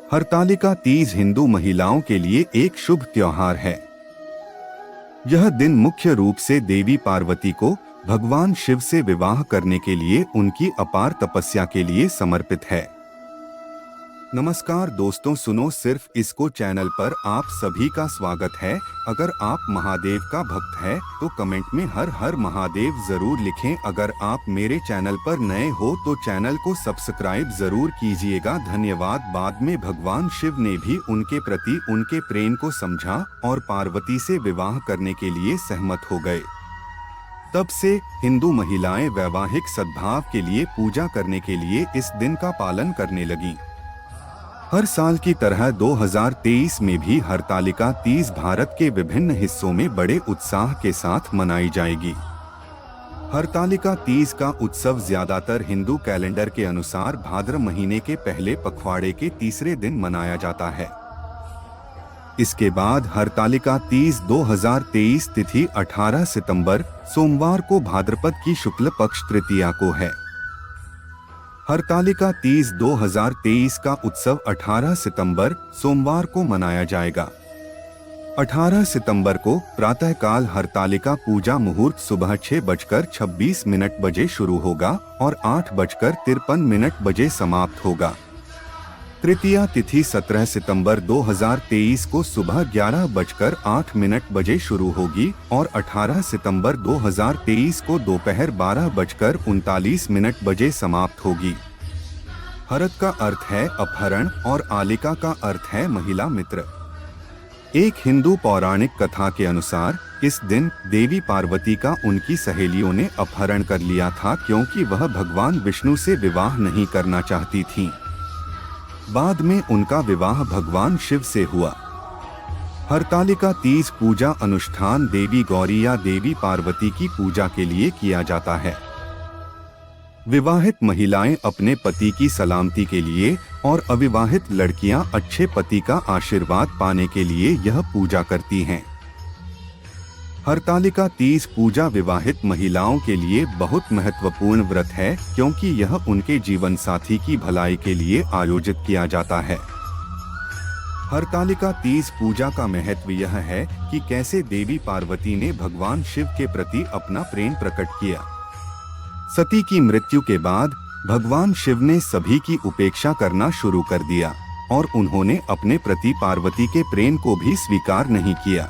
हरतालिका तीज हिंदू महिलाओं के लिए एक शुभ त्योहार है। यह दिन मुख्य रूप से देवी पार्वती को भगवान शिव से विवाह करने के लिए उनकी अपार तपस्या के लिए समर्पित है। नमस्कार दोस्तों, सुनो सिर्फ इसको चैनल पर आप सभी का स्वागत है। अगर आप महादेव का भक्त है तो कमेंट में हर हर महादेव जरूर लिखें। अगर आप मेरे चैनल पर नए हो तो चैनल को सब्सक्राइब जरूर कीजिएगा। धन्यवाद। बाद में भगवान शिव ने भी उनके प्रति उनके प्रेम को समझा और पार्वती से विवाह करने के लिए सहमत हो गए। तब से हिंदू महिलाएं वैवाहिक सद्भाव के लिए पूजा करने के लिए इस दिन का पालन करने लगी। हर साल की तरह 2023 में भी हरतालिका तीज भारत के विभिन्न हिस्सों में बड़े उत्साह के साथ मनाई जाएगी। हरतालिका तीज का उत्सव ज्यादातर हिंदू कैलेंडर के अनुसार भाद्र महीने के पहले पखवाड़े के तीसरे दिन मनाया जाता है। इसके बाद हरतालिका तीज 2023 तिथि 18 सितंबर सोमवार को भाद्रपद की शुक्ल पक्ष तृतीया को है। हरतालिका तीज 2023 का उत्सव 18 सितंबर सोमवार को मनाया जाएगा। 18 सितंबर को प्रातःकाल हरतालिका पूजा मुहूर्त सुबह 6:26 बजे शुरू होगा और 8:53 बजे समाप्त होगा। तृतीया तिथि 17 सितंबर 2023 को सुबह 11:08 बजे शुरू होगी और 18 सितंबर 2023 को दोपहर 12:39 बजे समाप्त होगी। हरत का अर्थ है अपहरण और आलिका का अर्थ है महिला मित्र। एक हिंदू पौराणिक कथा के अनुसार इस दिन देवी पार्वती का उनकी सहेलियों ने अपहरण कर लिया था, क्योंकि वह भगवान विष्णु से विवाह नहीं करना चाहती थीं। बाद में उनका विवाह भगवान शिव से हुआ। हरतालिका तीज पूजा अनुष्ठान देवी गौरी या देवी पार्वती की पूजा के लिए किया जाता है। विवाहित महिलाएं अपने पति की सलामती के लिए और अविवाहित लड़कियां अच्छे पति का आशीर्वाद पाने के लिए यह पूजा करती हैं। हरतालिका तीज पूजा विवाहित महिलाओं के लिए बहुत महत्वपूर्ण व्रत है, क्योंकि यह उनके जीवन साथी की भलाई के लिए आयोजित किया जाता है। हरतालिका तीज पूजा का महत्व यह है कि कैसे देवी पार्वती ने भगवान शिव के प्रति अपना प्रेम प्रकट किया। सती की मृत्यु के बाद भगवान शिव ने सभी की उपेक्षा करना शुरू कर दिया और उन्होंने अपने प्रति पार्वती के प्रेम को भी स्वीकार नहीं किया।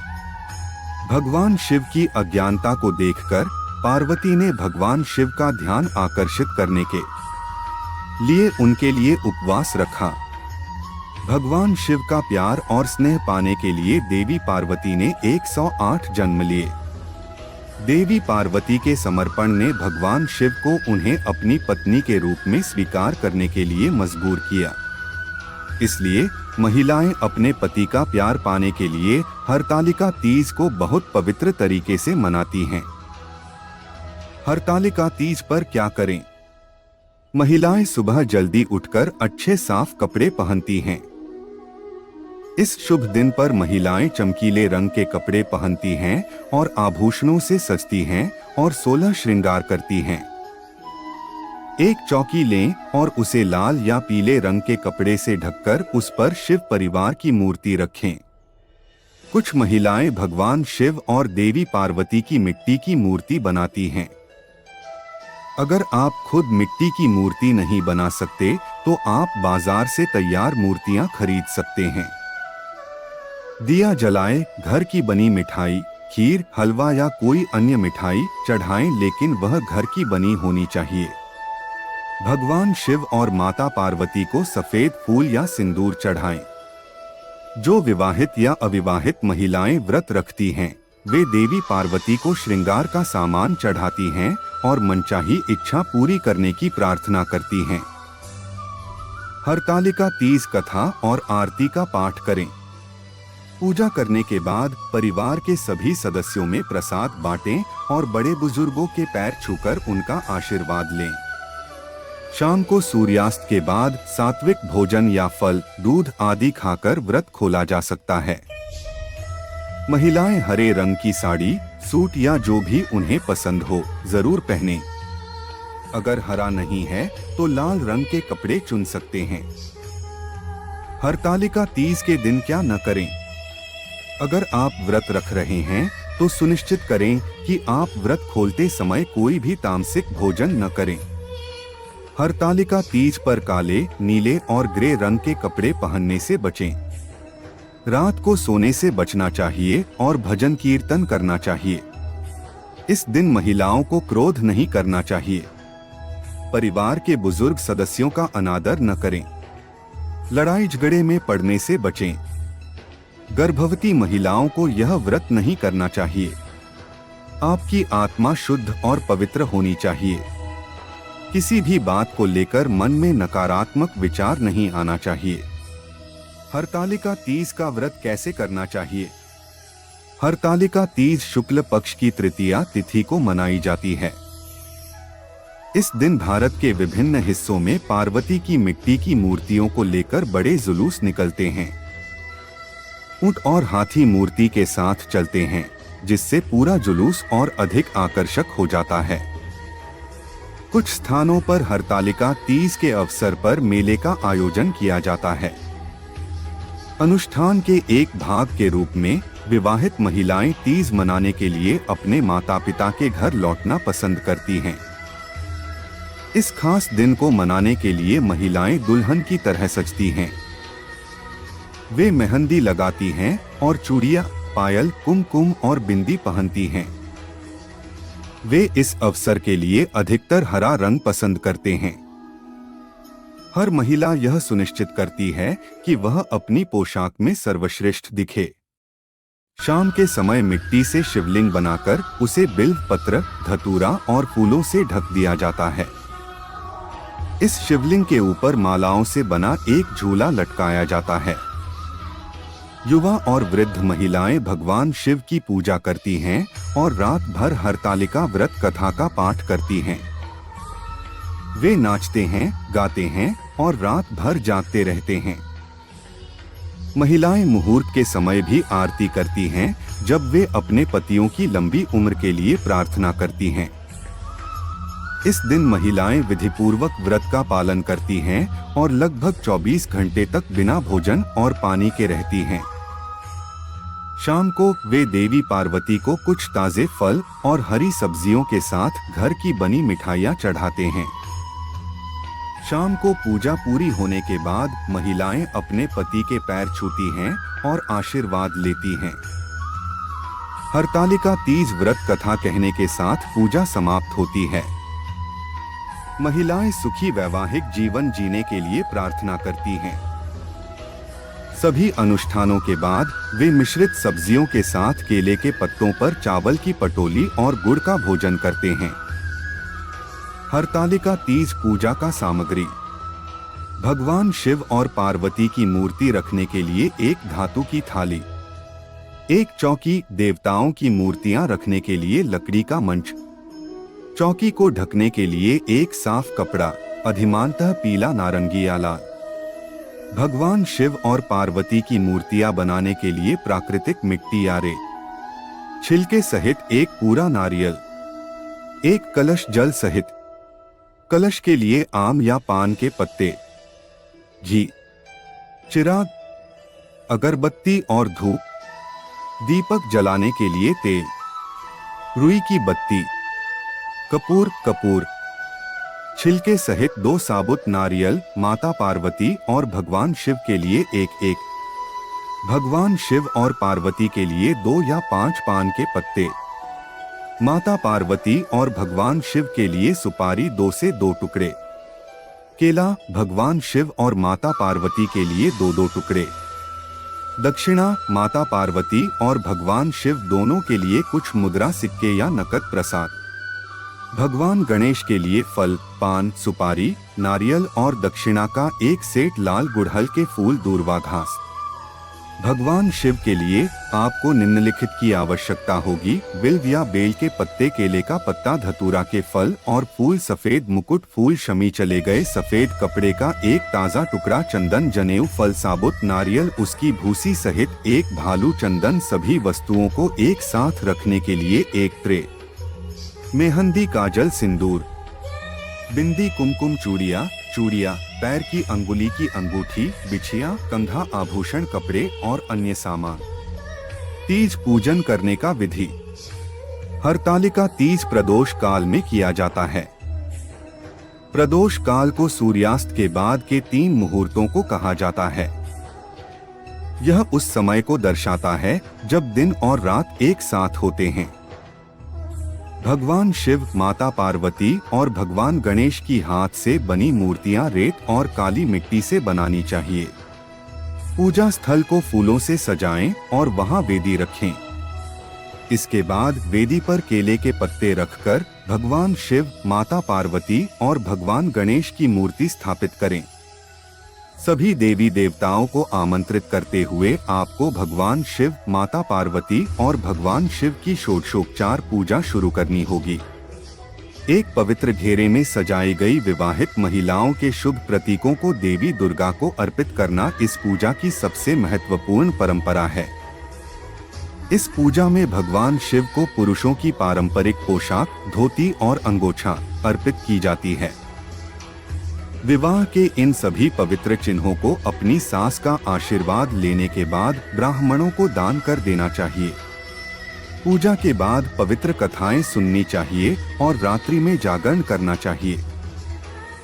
भगवान शिव की अज्ञानता को देखकर पार्वती ने भगवान शिव का ध्यान आकर्षित करने के लिए उनके लिए उपवास रखा। भगवान शिव का प्यार और स्नेह पाने के लिए देवी पार्वती ने 108 जन्म लिए। देवी पार्वती के समर्पण ने भगवान शिव को उन्हें अपनी पत्नी के रूप में स्वीकार करने के लिए मजबूर किया। इसलिए महिलाएं अपने पति का प्यार पाने के लिए हरतालिका तीज को बहुत पवित्र तरीके से मनाती हैं। हरतालिका तीज पर क्या करें? महिलाएं सुबह जल्दी उठकर अच्छे साफ कपड़े पहनती हैं। इस शुभ दिन पर महिलाएं चमकीले रंग के कपड़े पहनती हैं और आभूषणों से सजती हैं और 16 श्रृंगार करती हैं। एक चौकी लें और उसे लाल या पीले रंग के कपड़े से ढककर उस पर शिव परिवार की मूर्ति रखें। कुछ महिलाएं भगवान शिव और देवी पार्वती की मिट्टी की मूर्ति बनाती हैं। अगर आप खुद मिट्टी की मूर्ति नहीं बना सकते तो आप बाजार से तैयार मूर्तियां खरीद सकते हैं। दिया जलाएं, घर की बनी मिठाई, खीर, हलवा या कोई अन्य मिठाई चढ़ाएं, लेकिन वह घर की बनी होनी चाहिए। भगवान शिव और माता पार्वती को सफेद फूल या सिंदूर चढ़ाएं। जो विवाहित या अविवाहित महिलाएं व्रत रखती हैं, वे देवी पार्वती को श्रृंगार का सामान चढ़ाती हैं और मनचाही इच्छा पूरी करने की प्रार्थना करती हैं। हरतालिका तीज कथा और आरती का पाठ करें। पूजा करने के बाद परिवार के सभी सदस्यों में प्रसाद बांटें और बड़े बुजुर्गों के पैर छूकर उनका आशीर्वाद लें। शाम को सूर्यास्त के बाद सात्विक भोजन या फल, दूध आदि खाकर व्रत खोला जा सकता है। महिलाएं हरे रंग की साड़ी, सूट या जो भी उन्हें पसंद हो जरूर पहनें। अगर हरा नहीं है तो लाल रंग के कपड़े चुन सकते हैं। हरतालिका तीज के दिन क्या न करें? अगर आप व्रत रख रहे हैं तो सुनिश्चित करें कि आप व्रत खोलते समय कोई भी तामसिक भोजन न करें। हरतालिका तीज पर काले, नीले और ग्रे रंग के कपड़े पहनने से बचें। रात को सोने से बचना चाहिए और भजन कीर्तन करना चाहिए। इस दिन महिलाओं को क्रोध नहीं करना चाहिए। परिवार के बुजुर्ग सदस्यों का अनादर न करें। लड़ाई झगड़े में पड़ने से बचें। गर्भवती महिलाओं को यह व्रत नहीं करना चाहिए। आपकी आत्मा शुद्ध और पवित्र होनी चाहिए। किसी भी बात को लेकर मन में नकारात्मक विचार नहीं आना चाहिए। हरतालिका तीज का व्रत कैसे करना चाहिए? हरतालिका तीज शुक्ल पक्ष की तृतीया तिथि को मनाई जाती है। इस दिन भारत के विभिन्न हिस्सों में पार्वती की मिट्टी की मूर्तियों को लेकर बड़े जुलूस निकलते हैं। ऊंट और हाथी मूर्ति के साथ चलते हैं, जिससे पूरा जुलूस और अधिक आकर्षक हो जाता है। कुछ स्थानों पर हरतालिका तीज के अवसर पर मेले का आयोजन किया जाता है। अनुष्ठान के एक भाग के रूप में विवाहित महिलाएं तीज मनाने के लिए अपने माता पिता के घर लौटना पसंद करती हैं। इस खास दिन को मनाने के लिए महिलाएं दुल्हन की तरह सजती हैं। वे मेहंदी लगाती हैं और चूड़ियां, पायल, कुमकुम और बिंदी पहनती हैं। वे इस अवसर के लिए अधिकतर हरा रंग पसंद करते हैं। हर महिला यह सुनिश्चित करती है कि वह अपनी पोशाक में सर्वश्रेष्ठ दिखे। शाम के समय मिट्टी से शिवलिंग बनाकर उसे बिल्व पत्र, धतूरा और फूलों से ढक दिया जाता है। इस शिवलिंग के ऊपर मालाओं से बना एक झूला लटकाया जाता है। युवा और वृद्ध महिलाएं भगवान शिव की पूजा करती हैं और रात भर हरतालिका व्रत कथा का पाठ करती हैं। वे नाचते हैं, गाते हैं और रात भर जागते रहते हैं। महिलाएं मुहूर्त के समय भी आरती करती हैं, जब वे अपने पतियों की लंबी उम्र के लिए प्रार्थना करती हैं। इस दिन महिलाएं विधिपूर्वक व्रत का पालन करती हैं और लगभग 24 घंटे तक बिना भोजन और पानी के रहती हैं। शाम को वे देवी पार्वती को कुछ ताजे फल और हरी सब्जियों के साथ घर की बनी मिठाइयाँ चढ़ाते हैं। शाम को पूजा पूरी होने के बाद महिलाएं अपने पति के पैर छूती हैं और आशीर्वाद लेती हैं। हरतालिका तीज व्रत कथा कहने के साथ पूजा समाप्त होती है। महिलाएं सुखी वैवाहिक जीवन जीने के लिए प्रार्थना करती हैं। सभी अनुष्ठानों के बाद वे मिश्रित सब्जियों के साथ केले के पत्तों पर चावल की पटोली और गुड़ का भोजन करते हैं। हरतालिका तीज पूजा का सामग्री: भगवान शिव और पार्वती की मूर्ति रखने के लिए एक धातु की थाली, एक चौकी, देवताओं की मूर्तियां रखने के लिए लकड़ी का मंच, चौकी को ढकने के लिए एक साफ कपड़ा, अधिमानतः पीला, नारंगी या लाल। भगवान शिव और पार्वती की मूर्तियां बनाने के लिए प्राकृतिक मिट्टी या रेत, छिलके सहित एक पूरा नारियल, एक कलश जल सहित, कलश के लिए आम या पान के पत्ते, घी, चिराग, अगरबत्ती और धूप, दीपक जलाने के लिए तेल, रुई की बत्ती, कपूर, छिलके सहित 2 साबुत नारियल, माता पार्वती और भगवान शिव के लिए एक, भगवान शिव और पार्वती के लिए 2 या 5 पान के पत्ते, माता पार्वती और भगवान शिव के लिए सुपारी 2 से 2 टुकड़े, केला, भगवान शिव और माता पार्वती के लिए 2-2 टुकड़े, दक्षिणा, माता पार्वती और भगवान शिव दोनों के लिए कुछ मुद्रा, सिक्के या नकद प्रसाद, भगवान गणेश के लिए फल, पान, सुपारी, नारियल और दक्षिणा का एक सेट लाल गुड़हल के फूल, दूर्वा घास। भगवान शिव के लिए आपको निम्नलिखित की आवश्यकता होगी: बिल्व या बेल के पत्ते, केले का पत्ता, धतूरा के फल और फूल, सफेद मुकुट फूल, शमी चले गए सफेद कपड़े का एक ताज़ा टुकड़ा, चंदन, जनेऊ, फल, साबुत नारियल, उसकी भूसी सहित एक भालू, चंदन। सभी वस्तुओं को एक साथ रखने के लिए एक ट्रे, मेहंदी, काजल, सिंदूर, बिंदी, कुमकुम, चूड़ियाँ, चूड़ियाँ, पैर की अंगुली की अंगूठी, बिछिया, कंधा आभूषण, कपड़े और अन्य सामान। तीज पूजन करने का विधि। हरतालिका तीज प्रदोष काल में किया जाता है। प्रदोष काल को सूर्यास्त के बाद के 3 मुहूर्तों को कहा जाता है। यह उस समय को दर्शाता है जब दिन और रात एक साथ होते हैं। भगवान शिव, माता पार्वती और भगवान गणेश की हाथ से बनी मूर्तियां रेत और काली मिट्टी से बनानी चाहिए। पूजा स्थल को फूलों से सजाएं और वहां वेदी रखें। इसके बाद वेदी पर केले के पत्ते रखकर भगवान शिव, माता पार्वती और भगवान गणेश की मूर्ति स्थापित करें। सभी देवी देवताओं को आमंत्रित करते हुए आपको भगवान शिव, माता पार्वती और भगवान शिव की षोडशोपचार पूजा शुरू करनी होगी। एक पवित्र घेरे में सजाई गई विवाहित महिलाओं के शुभ प्रतीकों को देवी दुर्गा को अर्पित करना इस पूजा की सबसे महत्वपूर्ण परंपरा है। इस पूजा में भगवान शिव को पुरुषों की पारंपरिक पोशाक, धोती और अंगोछा अर्पित की जाती है। विवाह के इन सभी पवित्र चिन्हों को अपनी सास का आशीर्वाद लेने के बाद ब्राह्मणों को दान कर देना चाहिए। पूजा के बाद पवित्र कथाएं सुननी चाहिए और रात्रि में जागरण करना चाहिए।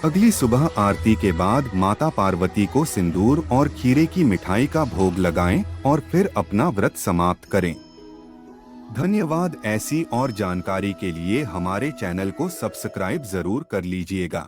अगली सुबह आरती के बाद माता पार्वती को सिंदूर और खीरे की मिठाई का भोग लगाएं और फिर अपना व्रत समाप्त करें। धन्यवाद। ऐसी और जानकारी के लिए हमारे चैनल को सब्सक्राइब जरूर कर लीजिएगा।